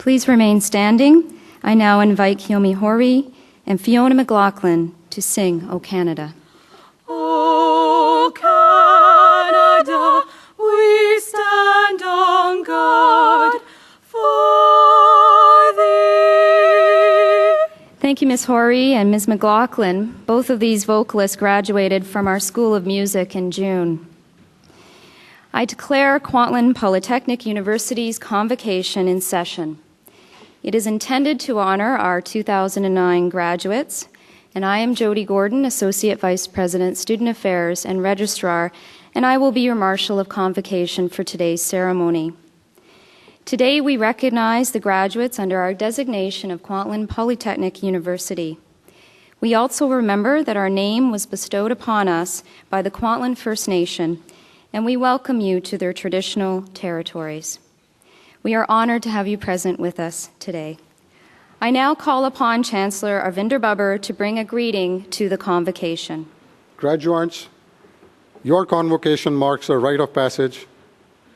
Please remain standing. I now invite Kiyomi Hori and Fiona McLaughlin to sing O Canada. O Canada, we stand on guard for thee. Thank you, Ms. Hori and Ms. McLaughlin. Both of these vocalists graduated from our School of Music in June. I declare Kwantlen Polytechnic University's Convocation in session. It is intended to honor our 2009 graduates, and I am Jody Gordon, Associate Vice President, Student Affairs and Registrar, and I will be your Marshal of Convocation for today's ceremony. Today we recognize the graduates under our designation of Kwantlen Polytechnic University. We also remember that our name was bestowed upon us by the Kwantlen First Nation, and we welcome you to their traditional territories. We are honored to have you present with us today. I now call upon Chancellor Arvinder Babbar to bring a greeting to the convocation. Graduates, your convocation marks a rite of passage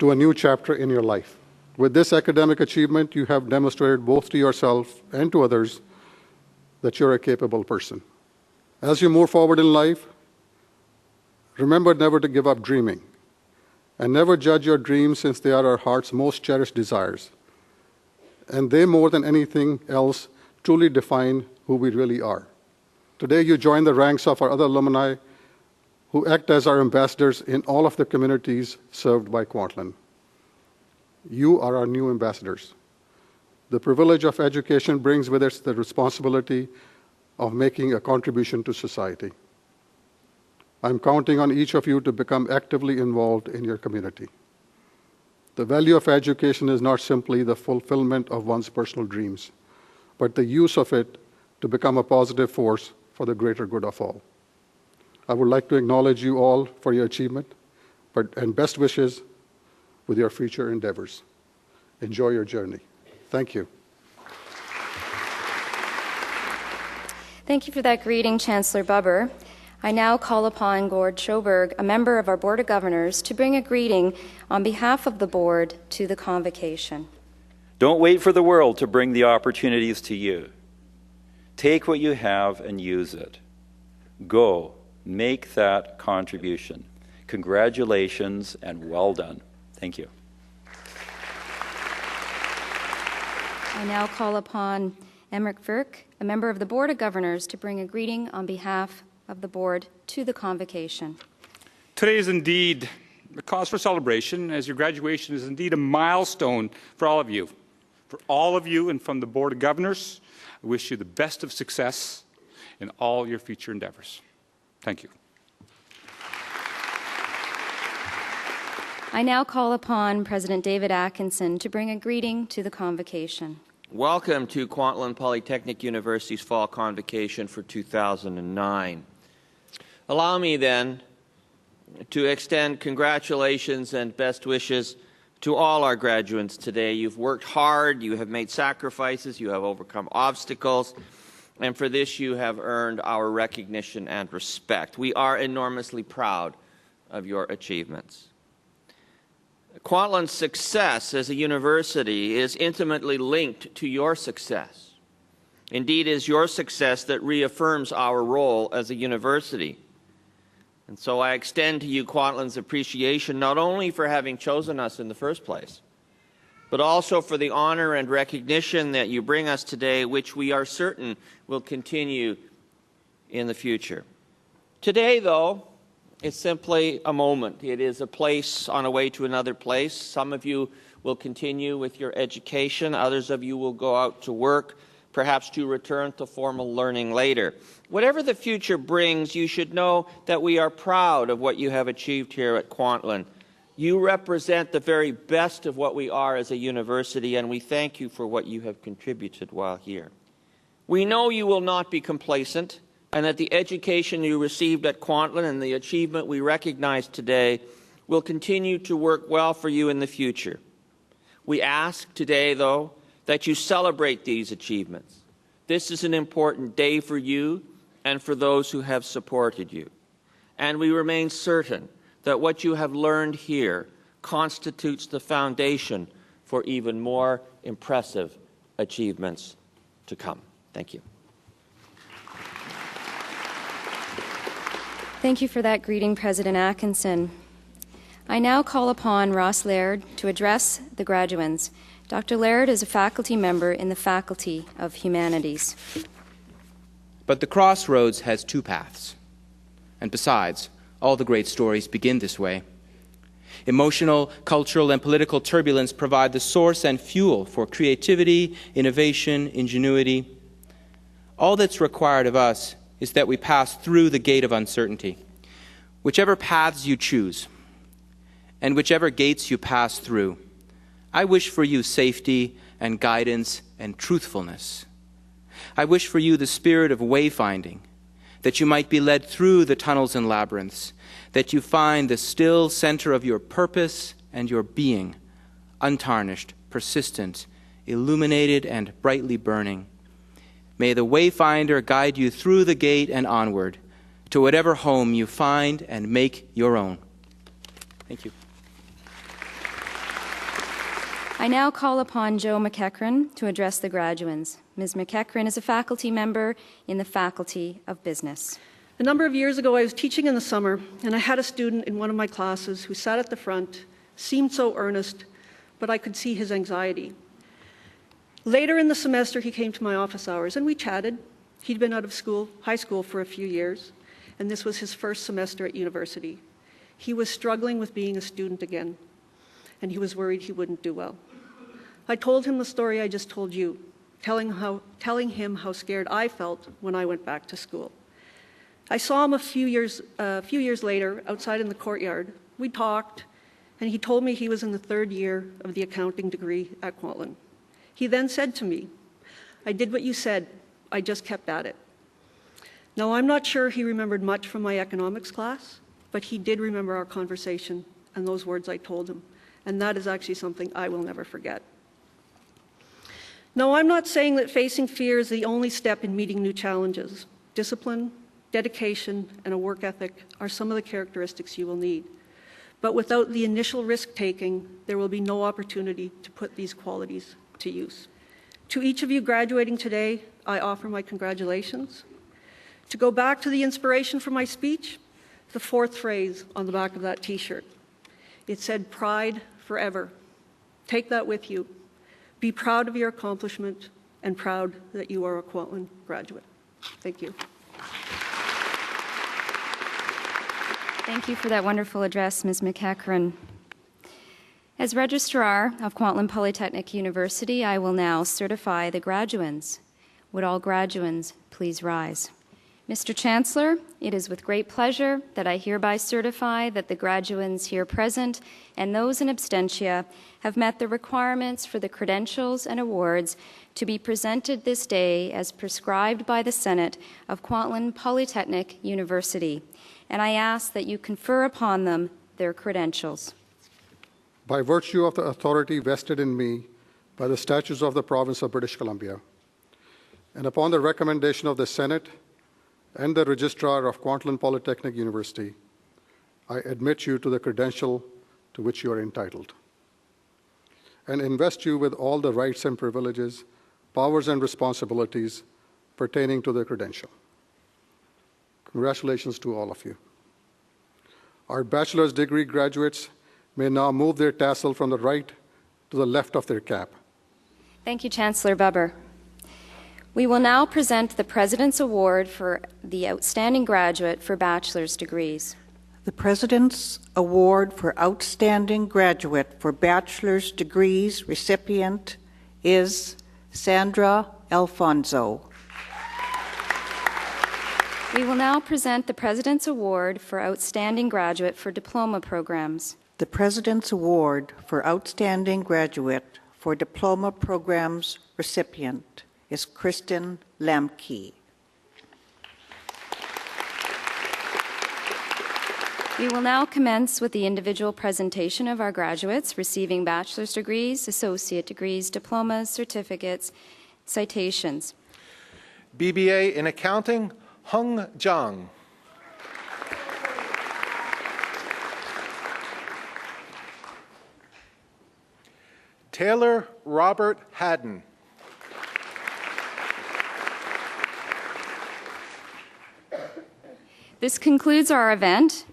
to a new chapter in your life. With this academic achievement, you have demonstrated both to yourself and to others that you're a capable person. As you move forward in life, remember never to give up dreaming. And never judge your dreams, since they are our heart's most cherished desires. And they, more than anything else, truly define who we really are. Today you join the ranks of our other alumni who act as our ambassadors in all of the communities served by Kwantlen. You are our new ambassadors. The privilege of education brings with it the responsibility of making a contribution to society. I'm counting on each of you to become actively involved in your community. The value of education is not simply the fulfillment of one's personal dreams, but the use of it to become a positive force for the greater good of all. I would like to acknowledge you all for your achievement and best wishes with your future endeavors. Enjoy your journey. Thank you. Thank you for that greeting, Chancellor Babbar. I now call upon Gord Schoberg, a member of our Board of Governors, to bring a greeting on behalf of the Board to the convocation. Don't wait for the world to bring the opportunities to you. Take what you have and use it. Go, make that contribution. Congratulations and well done. Thank you. I now call upon Emmerich Virk, a member of the Board of Governors, to bring a greeting on behalf of the Board to the convocation. Today is indeed a cause for celebration, as your graduation is indeed a milestone for all of you. For all of you and from the Board of Governors, I wish you the best of success in all your future endeavors. Thank you. I now call upon President David Atkinson to bring a greeting to the convocation. Welcome to Kwantlen Polytechnic University's Fall Convocation for 2009. Allow me then to extend congratulations and best wishes to all our graduates today. You've worked hard, you have made sacrifices, you have overcome obstacles, and for this you have earned our recognition and respect. We are enormously proud of your achievements. Kwantlen's success as a university is intimately linked to your success. Indeed, it is your success that reaffirms our role as a university. And so I extend to you Kwantlen's appreciation not only for having chosen us in the first place, but also for the honor and recognition that you bring us today, which we are certain will continue in the future. Today, though, it's simply a moment. It is a place on a way to another place. Some of you will continue with your education. Others of you will go out to work, perhaps to return to formal learning later. Whatever the future brings, you should know that we are proud of what you have achieved here at Kwantlen. You represent the very best of what we are as a university, and we thank you for what you have contributed while here. We know you will not be complacent, and that the education you received at Kwantlen and the achievement we recognize today will continue to work well for you in the future. We ask today, though, that you celebrate these achievements. This is an important day for you and for those who have supported you. And we remain certain that what you have learned here constitutes the foundation for even more impressive achievements to come. Thank you. Thank you for that greeting, President Atkinson. I now call upon Ross Laird to address the graduands. Dr. Laird is a faculty member in the Faculty of Humanities. But the crossroads has two paths. And besides, all the great stories begin this way. Emotional, cultural, and political turbulence provide the source and fuel for creativity, innovation, ingenuity. All that's required of us is that we pass through the gate of uncertainty. Whichever paths you choose, and whichever gates you pass through, I wish for you safety and guidance and truthfulness. I wish for you the spirit of wayfinding, that you might be led through the tunnels and labyrinths, that you find the still center of your purpose and your being, untarnished, persistent, illuminated, and brightly burning. May the wayfinder guide you through the gate and onward to whatever home you find and make your own. Thank you. I now call upon Jo Mceachran to address the graduands. Ms. Mceachran is a faculty member in the Faculty of Business. A number of years ago, I was teaching in the summer, and I had a student in one of my classes who sat at the front, seemed so earnest, but I could see his anxiety. Later in the semester, he came to my office hours, and we chatted. He'd been out of school, high school for a few years, and this was his first semester at university. He was struggling with being a student again, and he was worried he wouldn't do well. I told him the story I just told you, telling him how scared I felt when I went back to school. I saw him a few years later outside in the courtyard. We talked, and he told me he was in the third year of the accounting degree at Kwantlen. He then said to me, "I did what you said, I just kept at it." Now, I'm not sure he remembered much from my economics class, but he did remember our conversation and those words I told him, and that is actually something I will never forget. Now, I'm not saying that facing fear is the only step in meeting new challenges. Discipline, dedication, and a work ethic are some of the characteristics you will need. But without the initial risk-taking, there will be no opportunity to put these qualities to use. To each of you graduating today, I offer my congratulations. To go back to the inspiration for my speech, the fourth phrase on the back of that T-shirt. It said, "Pride forever." Take that with you. Be proud of your accomplishment and proud that you are a Kwantlen graduate. Thank you. Thank you for that wonderful address, Ms. Mceachran. As Registrar of Kwantlen Polytechnic University, I will now certify the graduands. Would all graduands please rise? Mr. Chancellor, it is with great pleasure that I hereby certify that the graduands here present and those in absentia have met the requirements for the credentials and awards to be presented this day as prescribed by the Senate of Kwantlen Polytechnic University, and I ask that you confer upon them their credentials. By virtue of the authority vested in me by the statutes of the Province of British Columbia, and upon the recommendation of the Senate and the Registrar of Kwantlen Polytechnic University, I admit you to the credential to which you are entitled, and invest you with all the rights and privileges, powers and responsibilities pertaining to the credential. Congratulations to all of you. Our bachelor's degree graduates may now move their tassel from the right to the left of their cap. Thank you, Chancellor Bubber. We will now present the President's Award for the Outstanding Graduate for Bachelor's Degrees. The President's Award for Outstanding Graduate for Bachelor's Degrees recipient is Sandra Alfonso. We will now present the President's Award for Outstanding Graduate for Diploma Programs. The President's Award for Outstanding Graduate for Diploma Programs recipient is Kristen Lamke. We will now commence with the individual presentation of our graduates receiving bachelor's degrees, associate degrees, diplomas, certificates, citations. BBA in Accounting, Hung Zhang. Taylor Robert Haddon. This concludes our event.